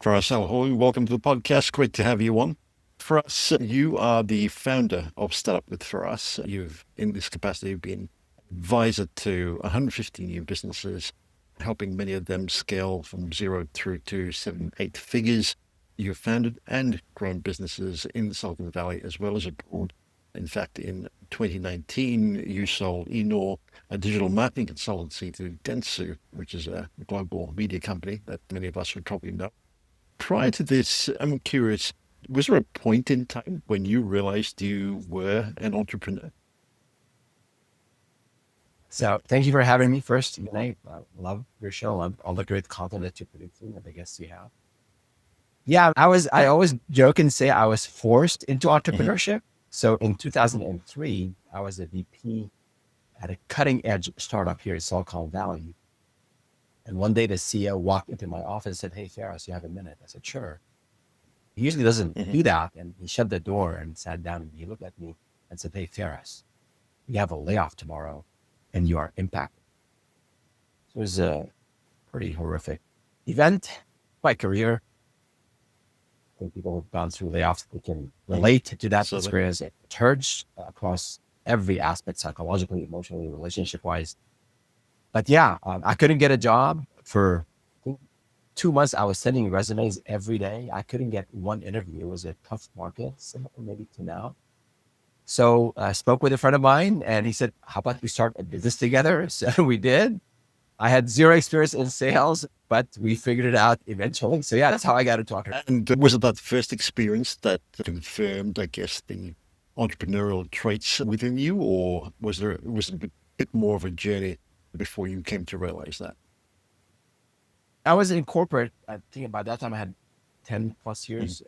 Feras, welcome to the podcast. Great to have you on. Feras, you are the founder of Startup with Feras. You've, in this capacity, been advisor to 150 new businesses, helping many of them scale from zero through to seven, eight figures. You've founded and grown businesses in the Silicon Valley as well as abroad. In fact, in 2019, you sold Enor, a digital marketing consultancy, to Dentsu, which is a global media company that many of us would probably know. Prior to this, I'm curious, was there a point in time when you realized you were an entrepreneur? So thank you for having me first. Vinay. I love your show. Love all the great content that you're producing and the guests you have. Yeah, I always joke and say I was forced into Hmm. entrepreneurship. So in 2003, I was a VP at a cutting edge startup here in Silicon Valley. And one day the CEO walked into my office and said, "Hey, Ferris, you have a minute?" I said, "Sure." He usually doesn't Hmm. do that. And he shut the door and sat down and he looked at me and said, "Hey, Ferris, we have a layoff tomorrow and you are impacted." So it was a pretty horrific event. My career, I think people who've gone through layoffs, they can Hmm. relate to that Absolutely. experience. It hurts across every aspect, psychologically, emotionally, relationship wise. But yeah, I couldn't get a job for I think 2 months. I was sending resumes every day. I couldn't get one interview. It was a tough market, similar maybe to now. So I spoke with a friend of mine and he said, "How about we start a business together?" So we did. I had zero experience in sales, but we figured it out eventually. So yeah, that's how I got into entrepreneurship. And was it that first experience that confirmed, I guess, the entrepreneurial traits within you, or was it a bit more of a journey before you came to realize that? I was in corporate. I think by that time I had 10 plus Mhm. years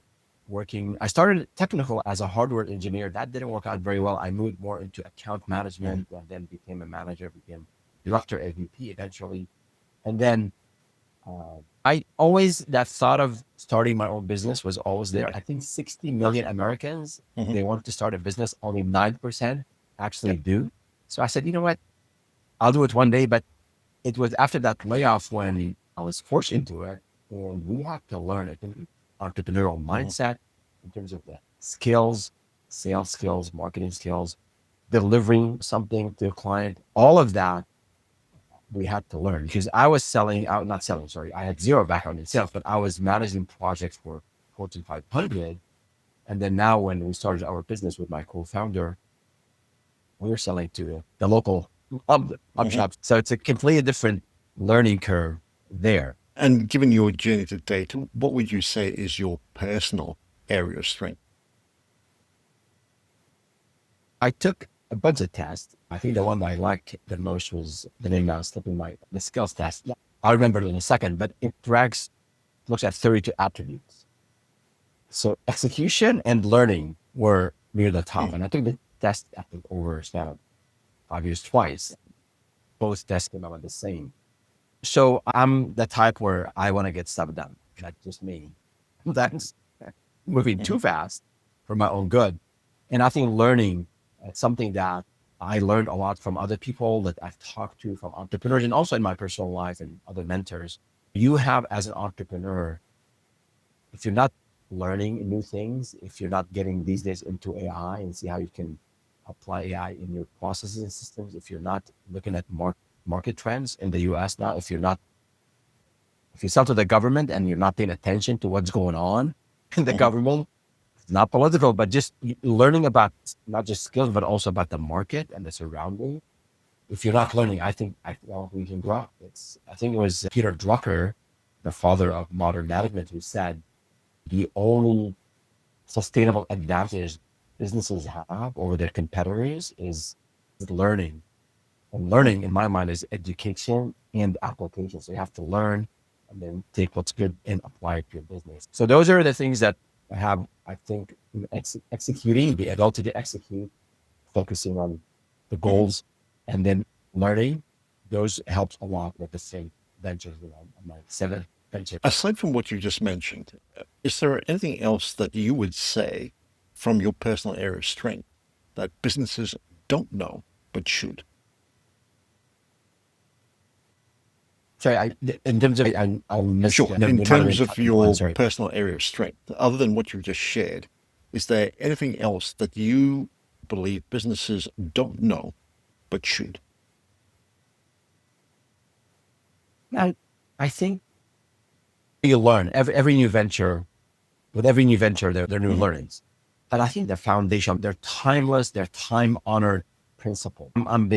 working. I started technical as a hardware engineer. That didn't work out very well. I moved more into account Mhm. management and then became a manager, became director, AVP eventually. And then I always, that thought of starting my own business was always there. I think 60 million Americans, Mhm. they want to start a business, only 9% actually Yep. do. So I said, you know what? I'll do it one day. But it was after that layoff when I was forced into it. And we have to learn a different entrepreneurial Mhm. mindset in terms of the skills, sales skills, marketing skills, delivering something to a client. All of that we had to learn because I was selling out, not selling, sorry. I had zero background in sales, but I was managing projects for Fortune 500. And then now when we started our business with my co-founder, we were selling to the local Mhm. shops. So it's a completely different learning curve there. And given your journey to date, what would you say is your personal area of strength? I took a bunch of tests. I think the one that I liked the most was the name now slipping the skills test. Yeah. I'll remember it in a second, but it looks at 32 attributes. So execution and learning were near the top. Mm. And I took the test, I think, over span of 5 years twice. Both tests came out the same. So I'm the type where I want to get stuff done. That's just me. That's moving Mhm. too fast for my own good. And I think learning something that I learned a lot from other people that I've talked to from entrepreneurs and also in my personal life and other mentors. You have as an entrepreneur, if you're not learning new things, if you're not getting these days into AI and see how you can apply AI in your processes and systems, if you're not looking at market trends in the US now, if you sell to the government and you're not paying attention to what's going on in the Mhm. government, it's not political, but just learning about not just skills, but also about the market and the surrounding. If you're not learning, I don't think we can grow. I think it was Peter Drucker, the father of modern management, who said the only sustainable advantage businesses have over their competitors is learning. And Mm. learning, in my mind, is education and application. So you have to learn and then take what's good and apply it to your business. So those are the things that I have, I think, executing, the ability to execute, focusing on the Mhm. goals, and then learning. Those helps a lot with the same ventures. My seventh venture. Aside from what you just mentioned, is there anything else that you would say from your personal area of strength that businesses don't know but should? Sorry, in terms of, I missed Sure. the In terms moderate of one. your Sorry. personal area of strength, other than what you've just shared, is there anything else that you believe businesses don't know but should? I think you learn every new venture. With every new venture, there are new Mhm. learnings. But I think the foundation, they're timeless, they're time honored principle. I'm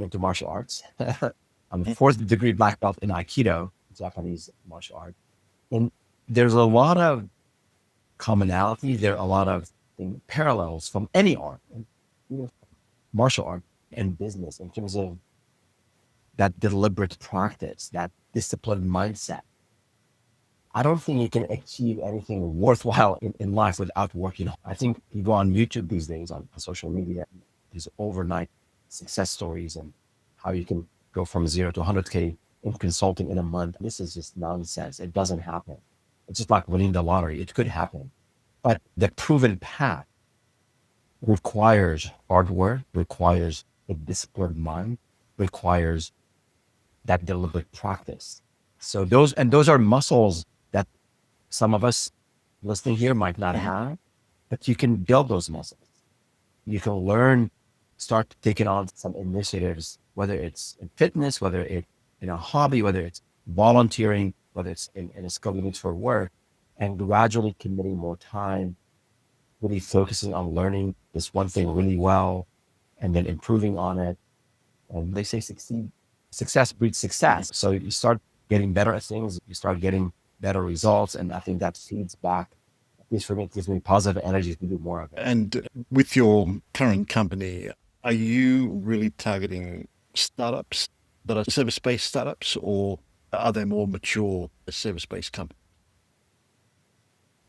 into martial arts. I'm a Mhm. fourth degree black belt in Aikido, Japanese martial art. And there's a lot of commonality. There are a lot of parallels from any art, and, martial art and business in terms of that deliberate practice, that disciplined mindset. I don't think you can achieve anything worthwhile in life without working. I think you go on YouTube these days on social media, these overnight success stories and how you can go from 0 to 100K in consulting in a month. This is just nonsense. It doesn't happen. It's just like winning the lottery. It could happen. But the proven path requires hard work, requires a disciplined mind, requires that deliberate practice. So those are muscles that some of us listening here might not Mhm. have, but you can build those muscles. You can learn, start taking on some initiatives, whether it's in fitness, whether it's in a hobby, whether it's volunteering, whether it's in a skill you need for work, and gradually committing more time, really focusing on learning this one thing really well, and then improving on it. And they say success breeds Mhm. success. So you start getting better at things, you start getting better results. And I think that feeds back, at least for me, it gives me positive energy to do more of it. And with your current company, are you really targeting startups that are service-based startups, or are they more mature service-based companies?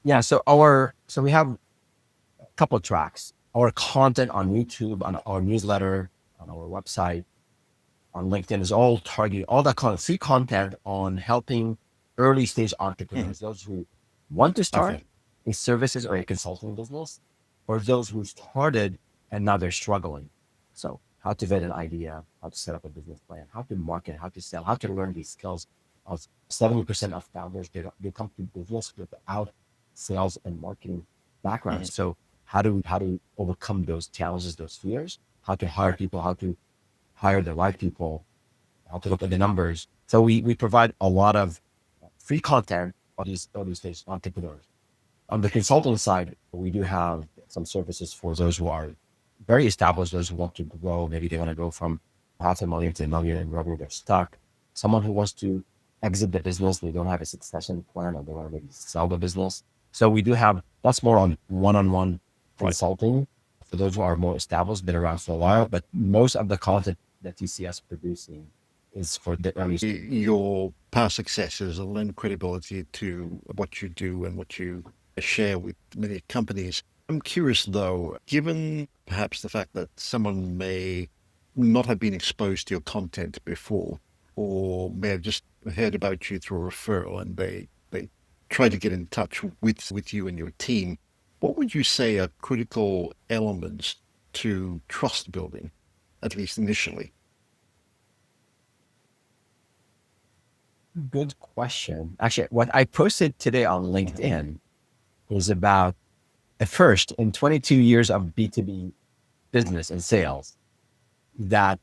Yeah. So we have a couple of tracks. Our content on YouTube, on our newsletter, on our website, on LinkedIn is all targeted, all that kind of free content on helping early stage Mhm. entrepreneurs, those who want to start Okay. a services or a consulting business, or those who started and now they're struggling. So how to vet an idea, how to set up a business plan, how to market, how to sell, how to learn these skills. Of 70% of founders, they come to business without sales and marketing Mhm. backgrounds. So how to overcome those challenges, those fears, how to hire people, how to hire the right people, how to look at the numbers. So we provide a lot of free content on these stage entrepreneurs. On the consulting side, we do have some services for those who are very established, those who want to grow. Maybe they want to go from half a million to a million in revenue. They're stuck. Someone who wants to exit the business, they don't have a succession plan, or they want to maybe sell the business. So we do have, that's more on one-on-one Right. consulting for those who are more established, been around for a while. But most of the content that you see us producing is for the early. Your past successes will lend credibility to what you do and what you share with many companies. I'm curious though, given perhaps the fact that someone may not have been exposed to your content before, or may have just heard about you through a referral and they try to get in touch with you and your team, what would you say are critical elements to trust building, at least initially? Good question. Actually, what I posted today on LinkedIn is about at first in 22 years of B2B business and sales that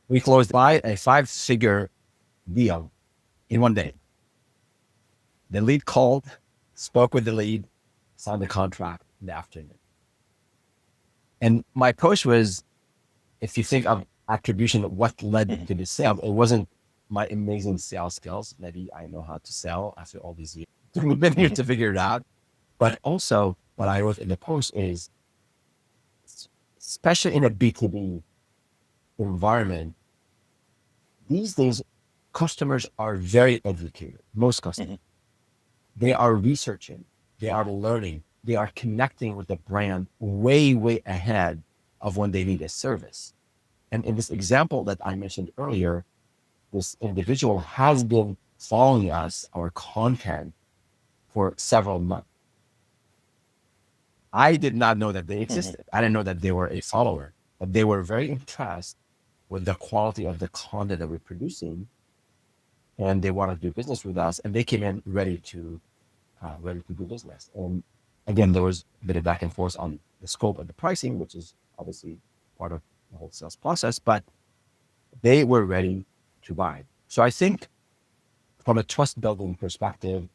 we closed by a 5-figure deal in one day. The lead called, spoke with the lead, signed the contract in the afternoon. And my post was, if you think of attribution, what led Mhm. to the sale, it wasn't my amazing sales skills. Maybe I know how to sell after all these years. It took me many years Mhm. to figure it out. But also, what I wrote in the post is, especially in a B2B environment, these days, customers are very educated. Most customers, Mhm. they are researching, they are learning, they are connecting with the brand way, way ahead of when they need a service. And in this example that I mentioned earlier, this individual has been following us, our content, for several months. I did not know that they Mhm. existed. I didn't know that they were a follower, but they were very impressed with the quality of the content that we're producing. and they want to do business with us, and they came in ready to do business. And again, there was a bit of back and forth on the scope and the pricing, which is obviously part of the whole sales process, but they were ready to buy. So I think from a trust building perspective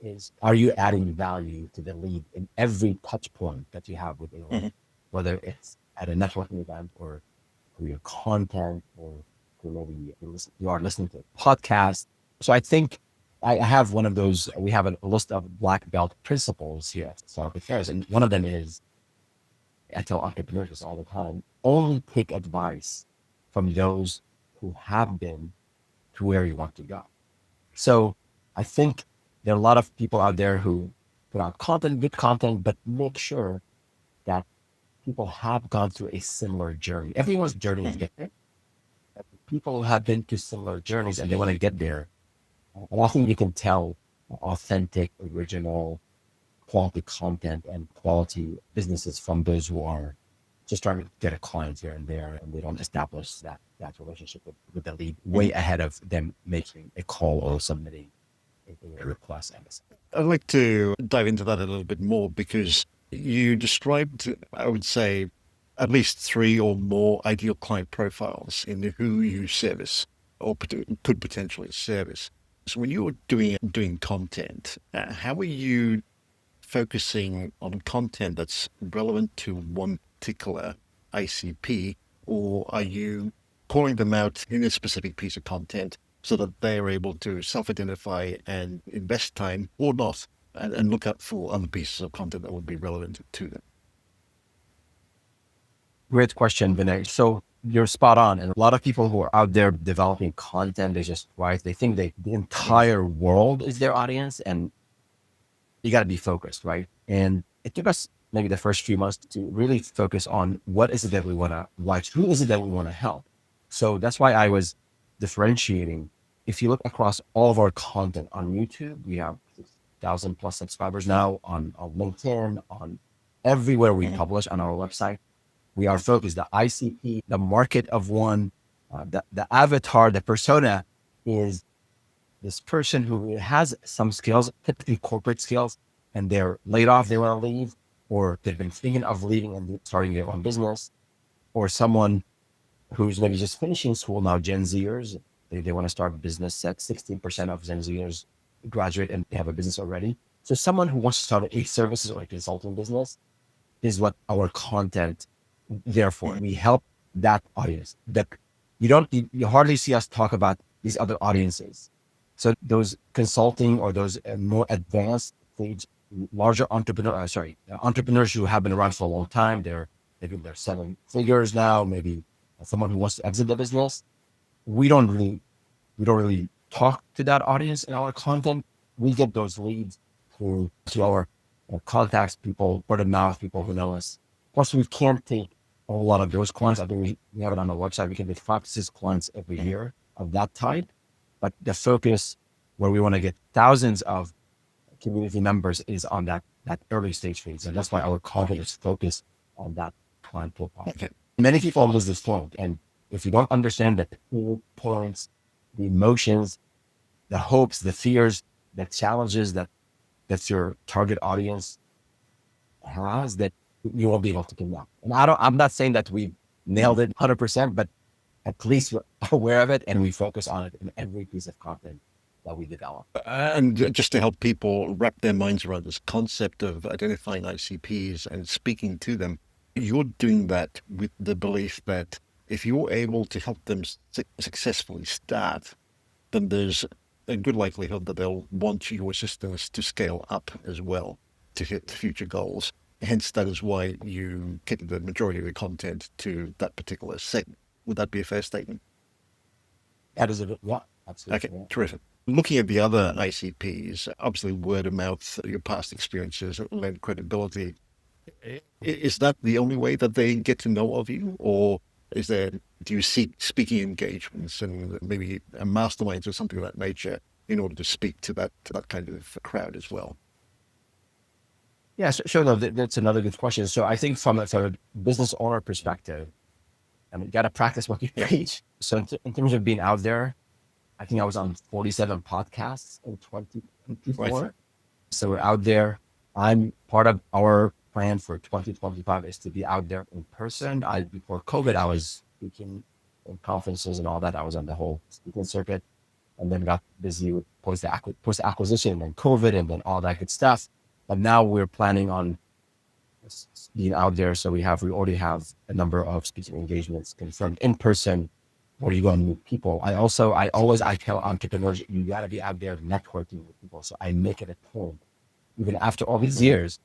is, are you adding value to the lead in every touch point that you have with a lead, whether it's at a networking event or through your content or through maybe you are listening to a podcast. So I think I have one of those, we have a list of black belt principles here at Startup Affairs. And one of them is, I tell entrepreneurs this all the time, only take advice from those who have been to where you want to go. So I think there are a lot of people out there who put out content, good content, but make sure that people have gone through a similar journey. Everyone's journey is different. People who have been to similar journeys and they want to get there. And I think you can tell authentic, original, quality content and quality businesses from those who are just trying to get a client here and there, and they don't establish that relationship with the lead way ahead of them making a call or submitting a request. I'd like to dive into that a little bit more because you described, I would say, at least 3 or more ideal client profiles in who you service or could potentially service. So when you're doing content, how are you focusing on content that's relevant to one particular ICP, or are you calling them out in a specific piece of content so that they're able to self-identify and invest time or not and look out for other pieces of content that would be relevant to them? Great question, Vinay. So you're spot on. And a lot of people who are out there developing content, they think the entire world is their audience, and you got to be focused, right? And it took us maybe the first few months to really focus on what is it that we want to watch, who is it that we want to help. So that's why I was differentiating. If you look across all of our content on YouTube, we have 6,000 plus subscribers now on LinkedIn, on everywhere we publish on our website. We are focused. The ICP, the market of one, the avatar, the persona is this person who has some skills, typically corporate skills, and they're laid off, they want to leave, or they've been thinking of leaving and starting their own business, or someone who's maybe just finishing school now, Gen Zers, they want to start a business. At 16% of Gen Zers graduate and they have a business already. So someone who wants to start a services or a consulting business is what our content, therefore, we help that audience. That you hardly see us talk about these other audiences. So those consulting or those more advanced stage, larger entrepreneurs who have been around for a long time, they're 7 figures now, maybe someone who wants to exit the business. We don't really talk to that audience in our content. We get those leads to our contacts, people, word of mouth, people who know us. Plus, we can't take a lot of those clients. I think we have it on our website. We can get 5 to 6 clients every year of that type. But the focus where we want to get thousands of community members is on that early stage phase. And that's why our content is focused on that client profile. Okay. Many people lose this point. And if you don't understand the pain points, the emotions, the hopes, the fears, the challenges that's your target audience has, that you won't be able to connect. And I'm not saying that we nailed it 100%, but at least we're aware of it and we focus on it in every piece of content that we develop. And just to help people wrap their minds around this concept of identifying ICPs and speaking to them, you're doing that with the belief that if you're able to help them successfully start, then there's a good likelihood that they'll want your assistance to scale up as well to hit future goals. Hence, that is why you cater the majority of the content to that particular segment. Would that be a fair statement? That is a yeah, absolutely. Okay, terrific. Looking at the other ICPs, obviously word of mouth, your past experiences lend credibility. Is that the only way that they get to know of you, or do you seek speaking engagements and maybe a mastermind or something of that nature in order to speak to that kind of crowd as well? Yeah, sure. No, that's another good question. So I think from a business owner perspective, you got to practice what you preach. So in terms of being out there, I think I was on 47 podcasts in Right. 2024. So we're out there. I'm part of our plan for 2025 is to be out there in person. Before COVID, I was speaking in conferences and all that. I was on the whole speaking circuit, and then got busy with post acquisition and then COVID and then all that good stuff. But now we're planning on being out there. So we already have a number of speaking engagements confirmed in person where you go and meet people. I tell entrepreneurs, you got to be out there networking with people. So I make it a point, even after all these years,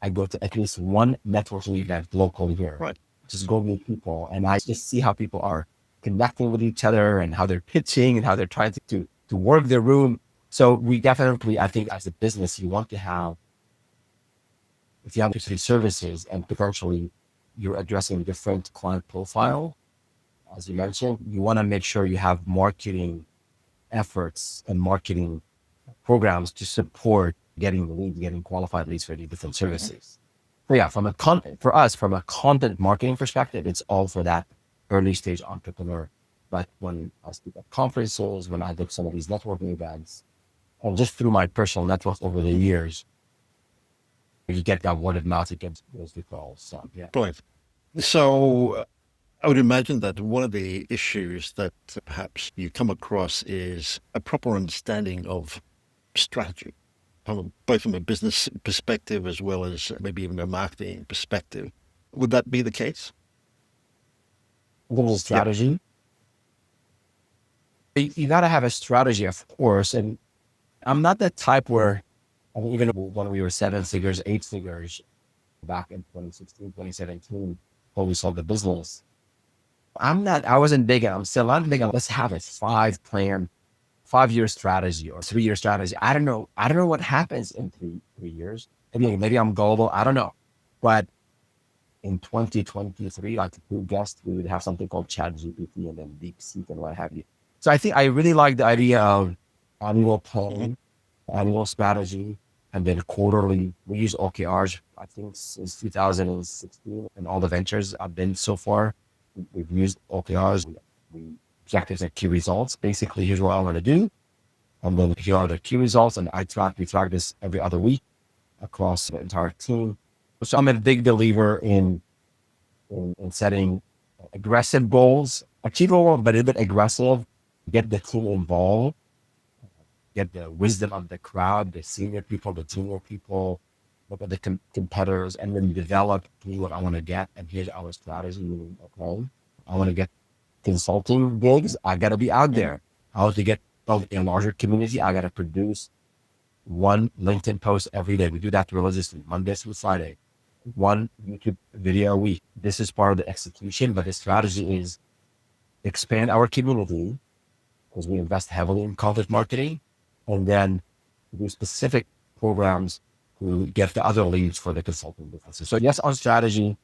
I go to at least one networking event local here, Right. just go meet people. And I just see how people are connecting with each other and how they're pitching and how they're trying to work their room. So we definitely, I think as a business, you want to have, if you have three services and potentially you're addressing different client profile, as you mentioned, you want to make sure you have marketing efforts and marketing programs to support getting leads, getting qualified leads for the different services. So yeah, for us, from a content marketing perspective, it's all for that early stage entrepreneur. But when I speak at conferences, when I do some of these networking events, and just through my personal network over the years, you get that word of mouth, it gets those referrals. So yeah. Right. So I would imagine that one of the issues that perhaps you come across is a proper understanding of strategy, both from a business perspective as well as maybe even a marketing perspective. Would that be the case? In terms of Yep. strategy, you got to have a strategy, of course. And I'm not that type where, I mean, even when we were seven figures, eight figures back in 2016, 2017, when we sold the business, I wasn't big on, I'm still not big on, let's have a 5-year strategy or 3-year strategy. I don't know. I don't know what happens in three years. Maybe I'm gullible. I don't know. But in 2023, like who guessed we would have something called Chat GPT and then DeepSeek and what have you. So I think I really like the idea of annual Hmm. plan, annual strategy, and then quarterly. We use OKRs, I think, since 2016, and all the ventures I've been so far. We've used OKRs. We objectives and key results. Basically, here's what I want to do. And then here are the key results. And we track this every other week across the entire team. So I'm a big believer in setting aggressive goals, achievable, but a bit aggressive, get the team involved, get the wisdom of the crowd, the senior people, the junior people, look at the competitors, and then develop what I want to get. And here's our strategy. Okay, I want to get consulting gigs. I got to be out Hmm. there. I want to get a larger community. I got to produce one LinkedIn post every day. We do that religiously, Monday through Friday. One YouTube video a week. This is part of the execution, but the strategy is expand our community because we invest heavily in content marketing, and then do specific programs to get the other leads for the consulting businesses. So yes, on strategy,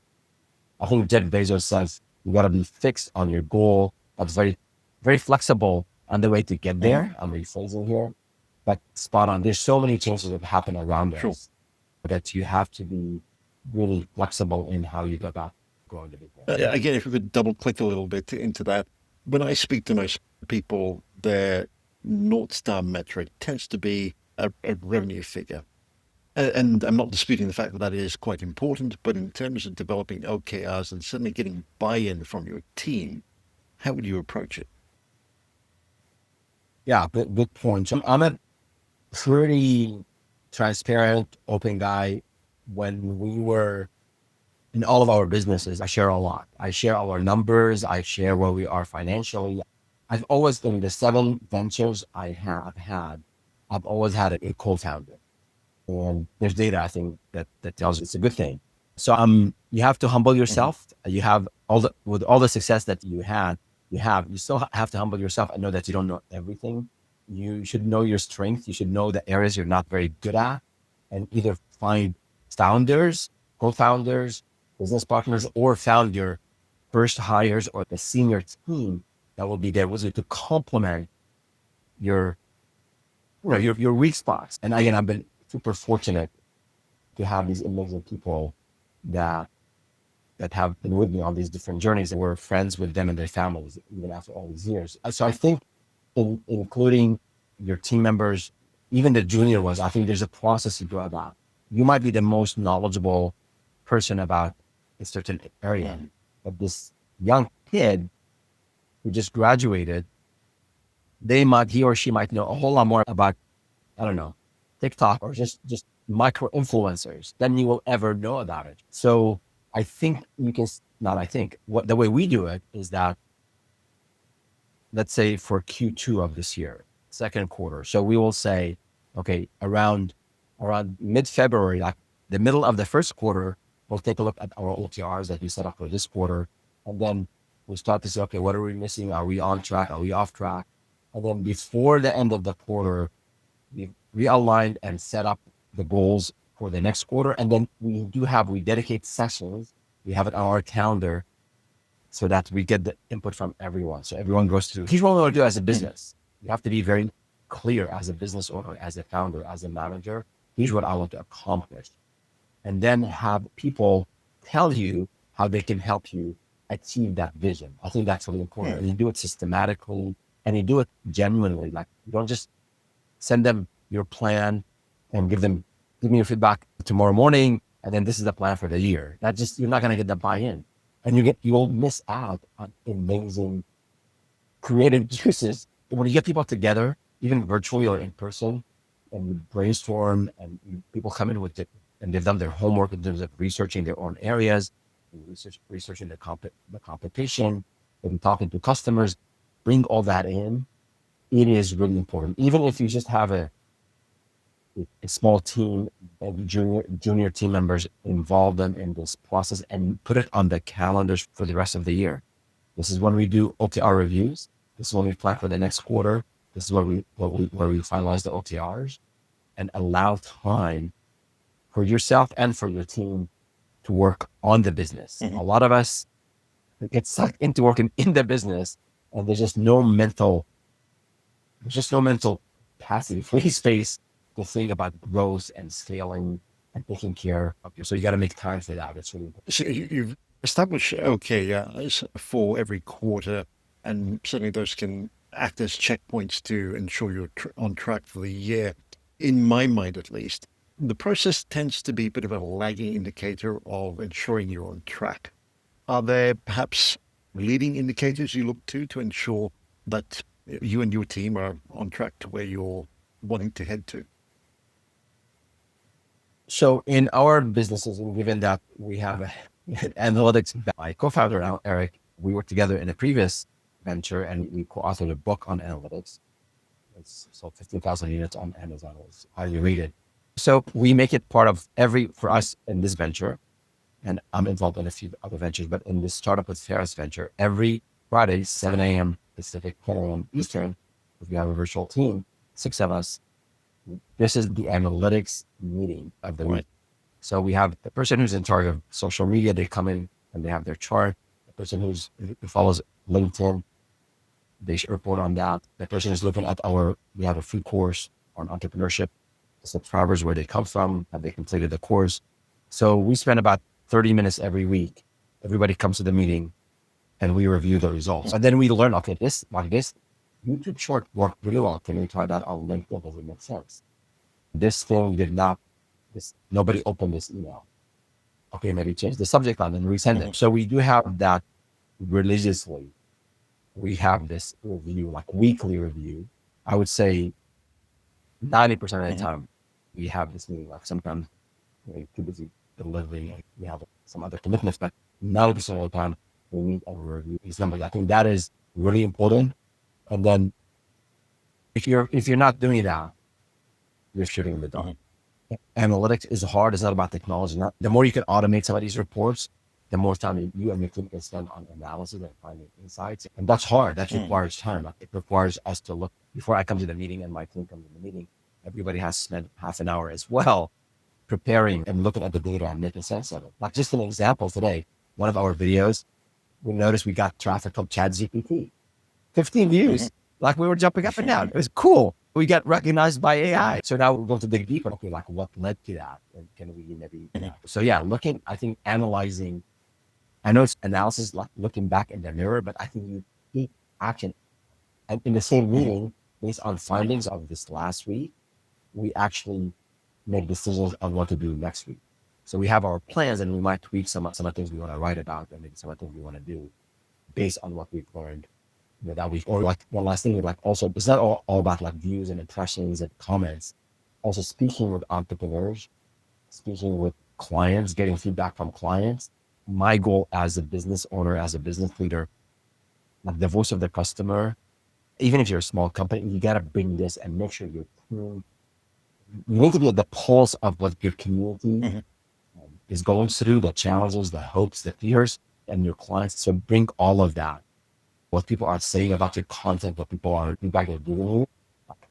I think Jeff Bezos says you got to be fixed on your goal. That's very, very flexible on the way to get Hmm. there. I'm rephrasing here, but spot on. There's so many changes that happen around Sure. us that you have to be really flexible in how you go about growing the business. Again, if we could double click a little bit into that, when I speak to most people, their North Star metric tends to be a revenue figure. And I'm not disputing the fact that that is quite important, but in terms of developing OKRs and certainly getting buy-in from your team, how would you approach it? Yeah, good point. So I'm a pretty transparent, open guy. When we were in all of our businesses, I share a lot. I share our numbers. I share where we are financially. I've always, in the 7 ventures I have had, I've always had a co-founder. And there's data, I think, that tells it's a good thing. So you have to humble Hmm. yourself. You have with all the success that you still have to humble yourself and know that you don't know everything. You should know your strength. You should know the areas you're not very good at, and either find founders, co-founders, business partners, or found your first hires or the senior team that will be there with you to complement your, your weak spots. And again, I've been super fortunate to have these amazing people that have been with me on these different journeys, and we're friends with them and their families even after all these years. So I think including your team members, even the junior ones. I think there's a process to go about. You might be the most knowledgeable person about a certain area, but this young kid who just graduated, he or she might know a whole lot more about, I don't know, TikTok or just micro influencers than you will ever know about it. So I think you can, not I think, what the way we do it is that, let's say for Q2 of this year, second quarter. So we will say, okay, around mid-February, like the middle of the first quarter, we'll take a look at our OTRs that we set up for this quarter. And then we'll start to say, okay, what are we missing? Are we on track? Are we off track? And then before the end of the quarter, we realigned and set up the goals for the next quarter. And then we dedicate sessions. We have it on our calendar so that we get the input from everyone. So everyone goes through, here's what we want to do as a business. You have to be very clear as a business owner, as a founder, as a manager. Here's what I want to accomplish. And then have people tell you how they can help you achieve that vision. I think that's really important. And you do it systematically and you do it genuinely. Like, you don't just send them your plan and give me your feedback tomorrow morning. And then this is the plan for the year. You're not going to get the buy-in. And you'll miss out on amazing creative juices. When you get people together, even virtually or in person, and you brainstorm and people come in with it and they've done their homework in terms of researching their own areas, researching the competition, and talking to customers, bring all that in. It is really important. Even if you just have a small team and junior team members, involve them in this process and put it on the calendars for the rest of the year. This is when we do OKR reviews. This is when we plan for the next quarter. This is where we finalize the OKRs and allow time for yourself and for your team to work on the business. A lot of us get sucked into working in the business and there's just no mental passive free space to think about growth and scaling and taking care of you. So you got to make time for that. It's really important. So you've established OKRs for every quarter, and certainly those can act as checkpoints to ensure you're on track for the year. In my mind, at least, the process tends to be a bit of a lagging indicator of ensuring you're on track. Are there perhaps leading indicators you look to ensure that you and your team are on track to where you're wanting to head to? So in our businesses, and given that we have analytics, my co-founder now, Eric, we worked together in a previous venture and we co-authored a book on analytics. It's sold 15,000 units on Amazon. It's highly rated. So we make it part of for us in this venture, and I'm involved in a few other ventures, but in this startup with Feras venture, every Friday, 7 a.m. Pacific, 10 a.m. Eastern, if we have a virtual team, 6 of us, this is the analytics meeting of the week. So we have the person who's in charge of social media, they come in and they have their chart. The person who follows LinkedIn, they should report on that. The person who's looking at we have a free course on entrepreneurship, the subscribers, where they come from, have they completed the course. So we spend about 30 minutes every week. Everybody comes to the meeting and we review the results. And then we learn, okay, this YouTube short worked really well. Can we try that on LinkedIn? Does it make sense? This thing nobody opened this email. Okay, maybe change the subject line and resend it. So we do have that religiously. We have this review, like weekly review. I would say 90% of the time we have this meeting. Like sometimes we're too busy delivering, we have some other commitments, but 90% of the time we meet and review these numbers. I think that is really important. And then if you're not doing that, you're shooting in the dark. Analytics is hard. It's not about technology. The more you can automate some of these reports, the more time you and your team can spend on analysis and finding insights. And that's hard. That requires time. It requires us to look before I come to the meeting and my team comes to the meeting. Everybody has spent half an hour as well preparing and looking at the data and making sense of it. Like just an example today, one of our videos, we noticed we got traffic from ChatGPT. 15 views. Like we were jumping up and down. It was cool. We got recognized by AI. So now we're going to dig deeper. Okay, like what led to that? And can we maybe, so yeah, analyzing, I know it's analysis, like looking back in the mirror, but I think you take action And in the same Mhm. meeting, based on findings of this last week, we actually make decisions on what to do next week. So we have our plans and we might tweak some of the things we want to write about and maybe some of the things we want to do based on what we've learned that week. Or like one last thing, like also, it's not all about like views and impressions and comments. Also speaking with entrepreneurs, speaking with clients, getting feedback from clients. My goal as a business owner, as a business leader, like the voice of the customer, even if you're a small company, you got to bring this and make sure your team, you need to be at the pulse of what your community Mhm. is going through, the challenges, the hopes, the fears, and your clients. So bring all of that, what people are saying about your content, what people are feedback they're giving you.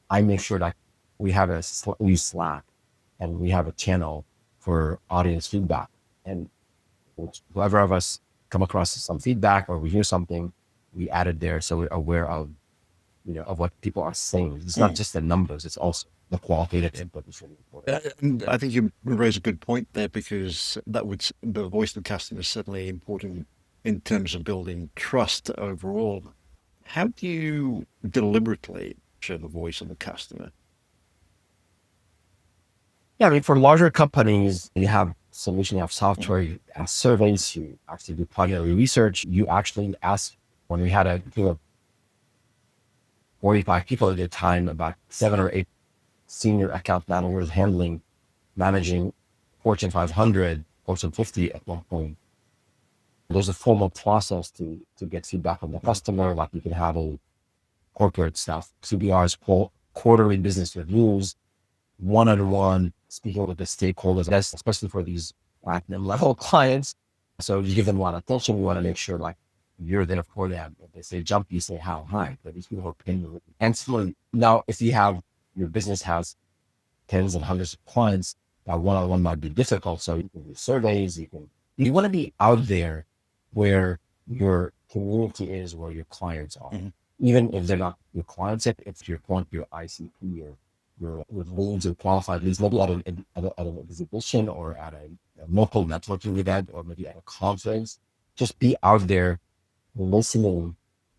I make sure that we have we use Slack and we have a channel for audience feedback. And whoever of us come across some feedback or we hear something, we add it there so we're aware of, of what people are saying. It's not Mhm. just the numbers, it's also the qualitative input is really important. And I think you raise a good point there because the voice of the customer is certainly important in terms of building trust overall. How do you deliberately share the voice of the customer? Yeah, I mean, for larger companies, you have solution, you have Mhm. software, you have surveys, you actually do primary research. You actually ask, when we had a team of 45 people at the time, about 7 or 8 senior account managers managing Fortune 500, Fortune 50 at one point. There's a formal process to get feedback from the Mhm. customer. Like you can have a corporate stuff, CBRs, quarterly business reviews, one-on-one speaking with the stakeholders. That's especially for these platinum level clients. So you give them a lot of attention. You want to make sure like you're there for them. If they say jump, you say how high. But these people are paying you. And so now, if your business has tens and hundreds of clients, that one-on-one might be difficult. So you can do surveys. You want to be out there where your community is, where your clients are, Mhm. even if they're not your clients. If your point, your ICP or your leads or qualified leads, maybe at an exhibition or at a local networking event or maybe at a conference, just be out there listening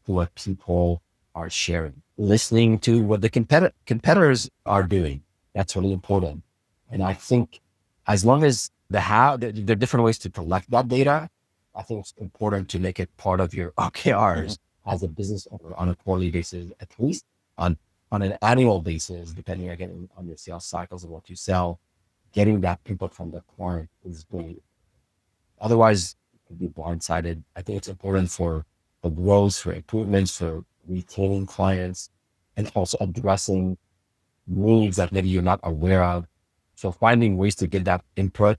to what people are sharing, listening to what the competitors are doing. That's really important. And I think as long as there are different ways to collect that data, I think it's important to make it part of your Mhm. OKRs as a business owner on a quarterly basis, at least on, on an annual basis, depending again on your sales cycles and what you sell. Getting that input from the client is really, otherwise, you could be blindsided. I think it's important for growth, for improvements, for retaining clients, and also addressing needs that maybe you're not aware of. So finding ways to get that input,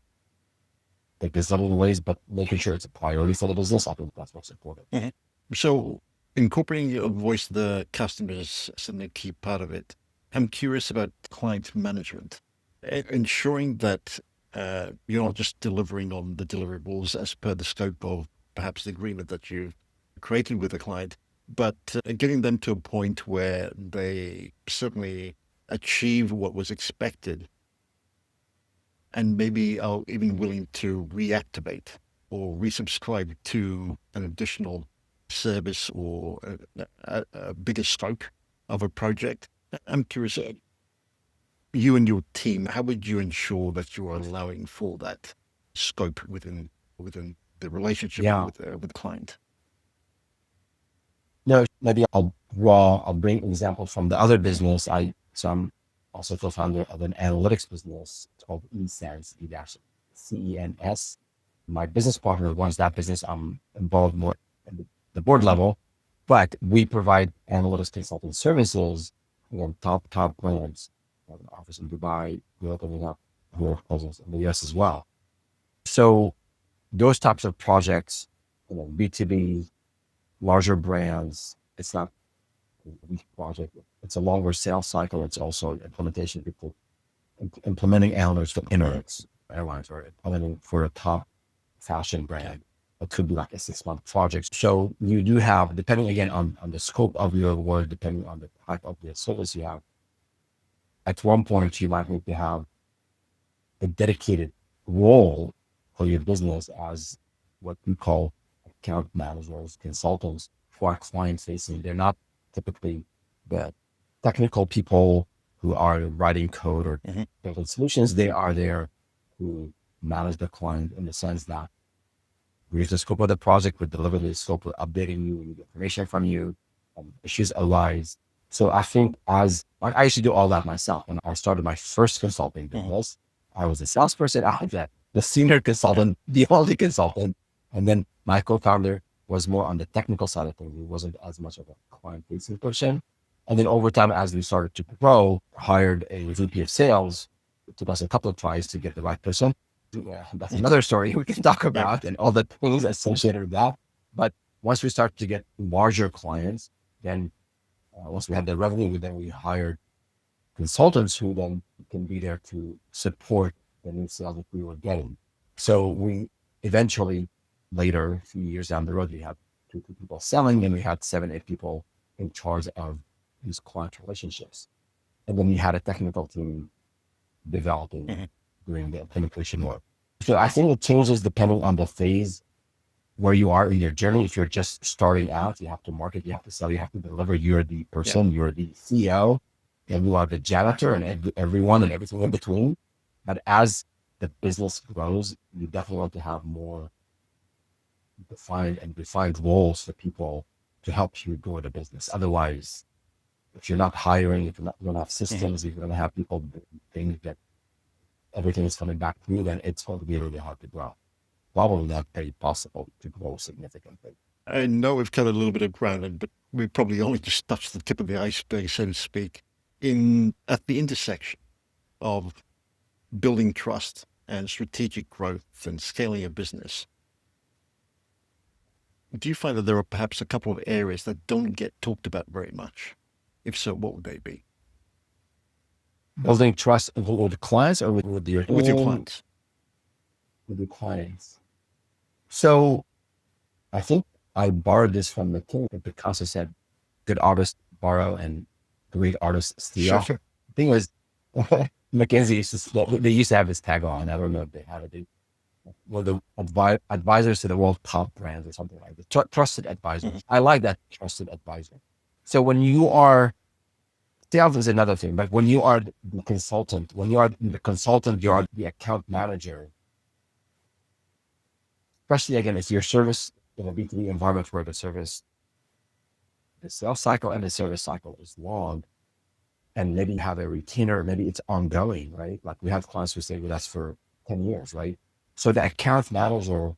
like there's little ways, but making sure it's a priority for the business, I think that's what's important. Mhm. So, incorporating your voice of the customer is certainly a key part of it. I'm curious about client management, ensuring that you're not just delivering on the deliverables as per the scope of perhaps the agreement that you've created with the client, but getting them to a point where they certainly achieve what was expected and maybe are even willing to reactivate or resubscribe to an additional service or a bigger scope of a project. I'm curious, you and your team, how would you ensure that you are allowing for that scope within the relationship Yeah. with the client? No, maybe I'll bring examples from the other business. I'm also co-founder of an analytics business. It's called eSense, CENS. My business partner runs that business. I'm involved more at the board Mhm. level, but we provide analytics consulting services and top brands. We have an office in Dubai. We're opening up more presence in the US as well. So those types of projects, B2B, larger brands, it's not a week project. It's a longer sales cycle. It's also implementation. People implementing analytics for Emirates Airlines or implementing for a top fashion Okay. brand. It could be like a 6-month project. So you do have, depending again on the scope of your work, depending on the type of the service you have, at one point you might need to have a dedicated role for your business as what we call account managers, consultants who are client facing. They're not typically the technical people who are writing code or Mhm. building solutions. They are there to manage the client in the sense that here's the scope of the project, we deliver the scope, we're updating you, we need information from you, issues arise. So I think I used to do all that myself. When I started my first consulting business, I was a salesperson, I was the senior consultant, the only consultant. And then my co-founder was more on the technical side of things. He wasn't as much of a client-facing person. And then over time, as we started to grow, hired a VP of sales. It took us a couple of tries to get the right person. Yeah, that's another story we can talk about and all the things associated with that. But once we start to get larger clients, then once we had the revenue, then we hired consultants who then can be there to support the new sales that we were getting. So we eventually, later, a few years down the road, we had two people selling and we had 7, 8 people in charge of these client relationships. And then we had a technical team developing, doing the implementation work. So I think it changes depending on the phase where you are in your journey. If you're just starting out, you have to market, you have to sell, you have to deliver. You're the person, you're the CEO, and you are the janitor and everyone and everything in between. But as the business grows, you definitely want to have more defined roles for people to help you grow the business. Otherwise, if you're not hiring, if you're not going to have systems, if you're going to have people doing things that everything is coming back to you, then it's going to be really hard to grow. Probably not very possible to grow significantly. I know we've covered a little bit of ground, but we probably only just touched the tip of the iceberg, so to speak, at the intersection of building trust and strategic growth and scaling a business. Do you find that there are perhaps a couple of areas that don't get talked about very much? If so, what would they be? Building trust with the clients or with your With your team, clients? with your clients. So I think I borrowed this from the king. Picasso said, good artists borrow and great artists steal. Sure. The thing was, McKinsey they used to have this tagline. I don't know if they have it. Well, the advisors to the world top brands or something like that. Trusted advisors. I like that, trusted advisor. So when you are, sales is another thing, but when you are the consultant, you are the account manager, especially again, if your service in a B2B environment where the sales cycle and the service cycle is long, and maybe you have a retainer, maybe it's ongoing, right? Like we have clients who stay with us for 10 years, right? So the account manager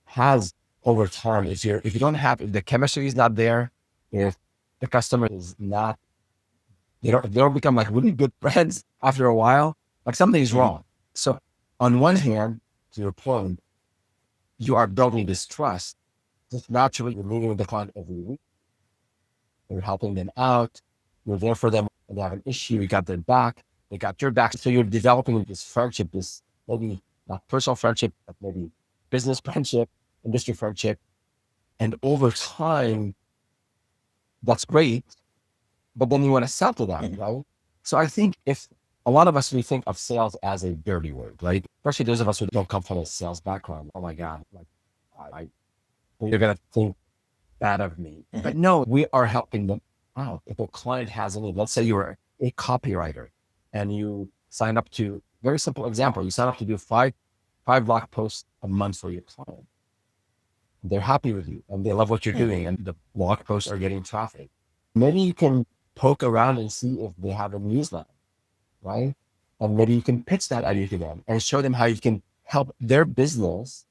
has over time, if if the chemistry is not there, if the customer is not, they don't become like really good friends after a while, like something is wrong. So on one hand, to your point, you are building this trust. Just naturally, you're meeting with the client every week. You're helping them out. You're there for them when they have an issue. You got their back. They got your back. So you're developing this friendship, this maybe not personal friendship, but maybe business friendship, industry friendship. And over time, that's great. But then you want to sell to them, right? So I think if a lot of us, we think of sales as a dirty word, right? Especially those of us who don't come from a sales background. Oh my God, like you're going to think bad of me. But no, we are helping them out. If a client has any, let's say you're a copywriter and you sign up to, very simple example, you sign up to do five blog posts a month for your client. They're happy with you and they love what you're doing and the blog posts are getting traffic. Maybe you can poke around and see if they have a newsletter, right? And maybe you can pitch that idea to them and show them how you can help their business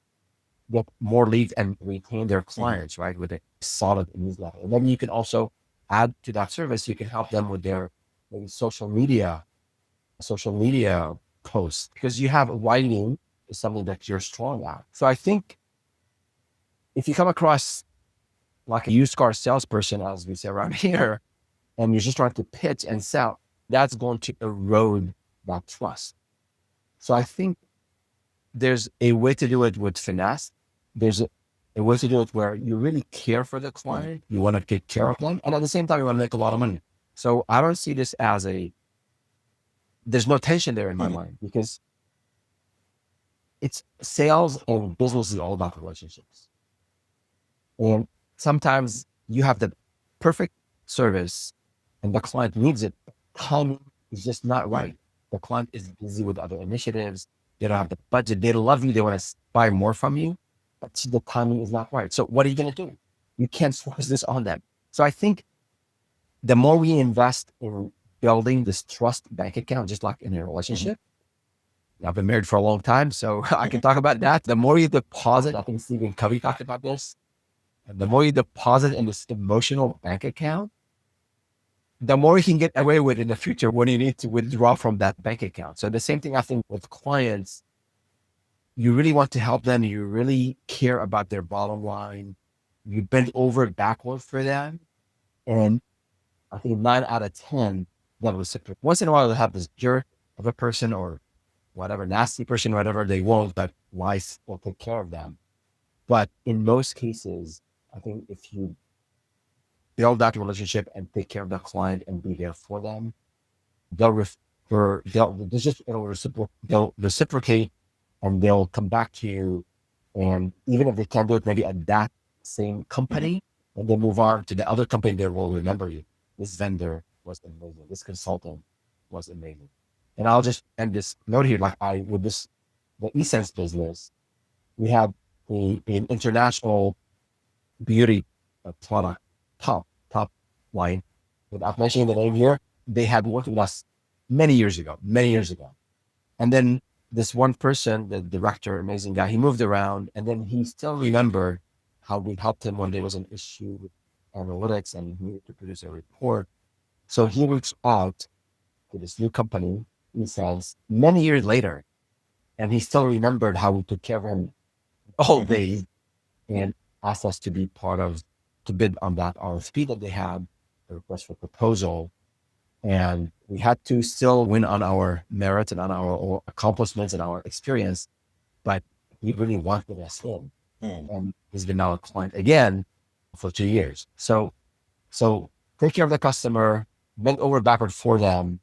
get more leads and retain their clients, right? With a solid newsletter. And then you can also add to that service, you can help them with their maybe social media posts, because you have writing is something that you're strong at. So I think if you come across like a used car salesperson, as we say around here, and you're just trying to pitch and sell, that's going to erode that trust. So I think there's a way to do it with finesse. There's a way to do it where you really care for the client. You want to take care of them. And at the same time, you want to make a lot of money. So I don't see this as there's no tension there in my mind, because it's sales and business is all about relationships. And sometimes you have the perfect service and the client needs it. Timing is just not right. The client is busy with other initiatives. They don't have the budget. They love you. They want to buy more from you, but the timing is not right. So what are you going to do? You can't force this on them. So I think the more we invest in building this trust bank account, just like in a relationship, I've been married for a long time, so I can talk about that. The more you deposit, I think Stephen Covey talked about this, and the more you deposit in this emotional bank account, the more you can get away with in the future when you need to withdraw from that bank account. So the same thing I think with clients, you really want to help them. You really care about their bottom line. You bend over backward for them. And I think 9 out of 10, they'll reciprocate. Once in a while, they'll have this jerk of a person or whatever, nasty person, whatever they won't, but life will take care of them. But in most cases, I think if you build that relationship and take care of the client and be there for them, they'll reciprocate and they'll come back to you. And even if they can't do it maybe at that same company, when they move on to the other company, they will remember you. This vendor was amazing. This consultant was amazing. And I'll just end this note here, with the Essence business, we have an international beauty product, top line. Without mentioning the name here, they had worked with us many years ago. And then this one person, the director, amazing guy, he moved around and then he still remembered how we helped him when there was an issue with analytics and he needed to produce a report. So he reached out to this new company, Essence, many years later, and he still remembered how we took care of him all day and asked us to be to bid on that RFP that they had, the request for proposal. And we had to still win on our merit and on our accomplishments and our experience, but he really wanted us in. And he's been now a client again for 2 years. So take care of the customer, bend over backward for them.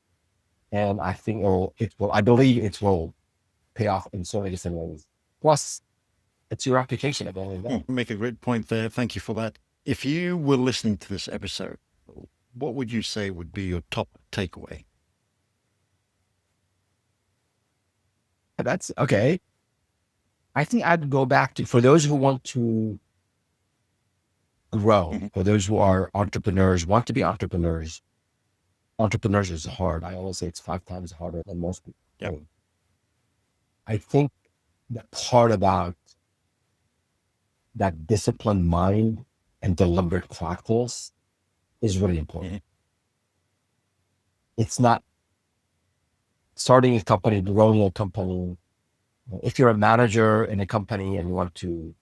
And I think I believe it will pay off in so many different ways. Plus, it's your application at the end of the day. Make a great point there. Thank you for that. If you were listening to this episode, what would you say would be your top takeaway? That's okay. I think I'd go back to, for those who want to grow, for those who are entrepreneurs, want to be entrepreneurs is hard. I always say it's 5 times harder than most people. Yep. I think the part about that disciplined mind and deliberate practice is really important. It's not starting a company, growing a company. If you're a manager in a company and you want to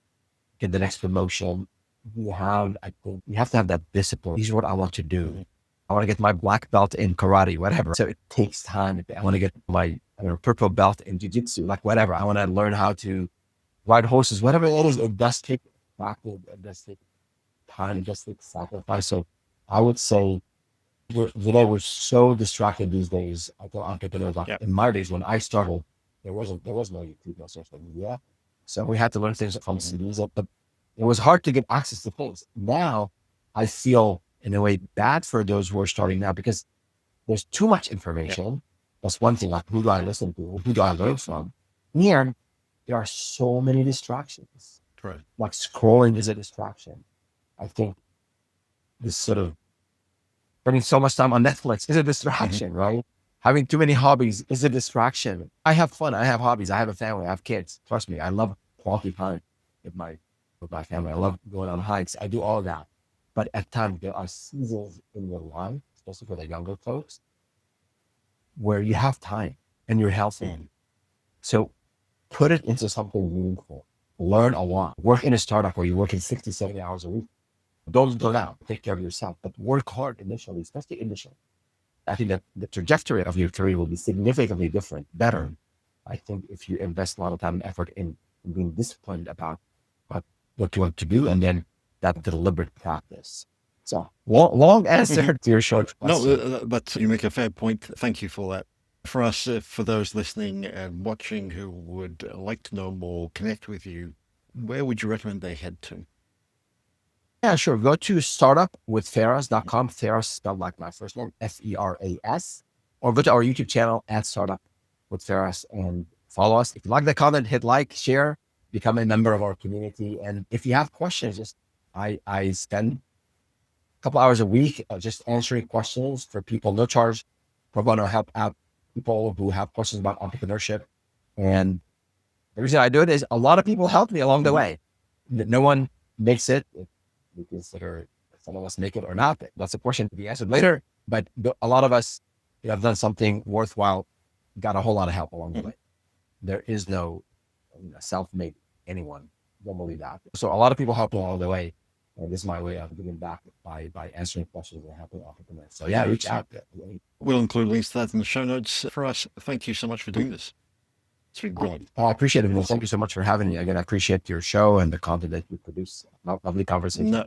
get the next promotion, I think you have to have that discipline. This is what I want to do. I want to get my black belt in karate, whatever. So it takes time. I want to get my purple belt in jiu-jitsu, like whatever. I want to learn how to ride horses, whatever it is. It does take practice. It does take time. It does take sacrifice. So I would say we're so distracted these days. I tell entrepreneurs, in my days when I started, there was no YouTube, no social media. So we had to learn things from CDs. But it was hard to get access to things. Now I feel in a way bad for those who are starting now because there's too much information. That's one thing. Like, who do I listen to? Who do I learn from? Here, there are so many distractions. Right. Like scrolling is a distraction. I think this sort of spending so much time on Netflix is a distraction, right? Having too many hobbies is a distraction. I have fun. I have hobbies. I have a family. I have kids. Trust me, I love quality time with my family. I love going on hikes. I do all that. But at times there are seasons in your life, especially for the younger folks, where you have time and you're healthy. So put it into something meaningful. Learn a lot. Work in a startup where you're working 60, 70 hours a week. Don't go down. Take care of yourself, but work hard initially, especially initially. I think that the trajectory of your career will be significantly different, better. I think if you invest a lot of time and effort in being disciplined about what you want to do, and then that deliberate practice. So long answer to your short question. No, but you make a fair point. Thank you for that. For us, for those listening and watching who would like to know more, connect with you, where would you recommend they head to? Yeah, sure. Go to startupwithferas.com. Feras spelled like my first name, Feras, or go to our YouTube channel at Startup with Feras and follow us. If you like the content, hit like, share, become a member of our community. And if you have questions, I spend a couple hours a week just answering questions for people, no charge. Pro bono help out people who have questions about entrepreneurship. And the reason I do it is a lot of people help me along the Mhm. way. No one makes it. We consider some of us make it or not. That's a question to be answered later. But a lot of us have done something worthwhile, got a whole lot of help along the Mhm. way. There is no self-made anyone. Don't believe that. So a lot of people help along the way. And this is my way of giving back by answering questions and helping entrepreneurs. So yeah, reach out. We'll include links to that in the show notes. For us, thank you so much for doing this. It's been brilliant. Oh, I appreciate it. Well, thank you so much for having me. Again, I appreciate your show and the content that you produce. Lovely conversation. No,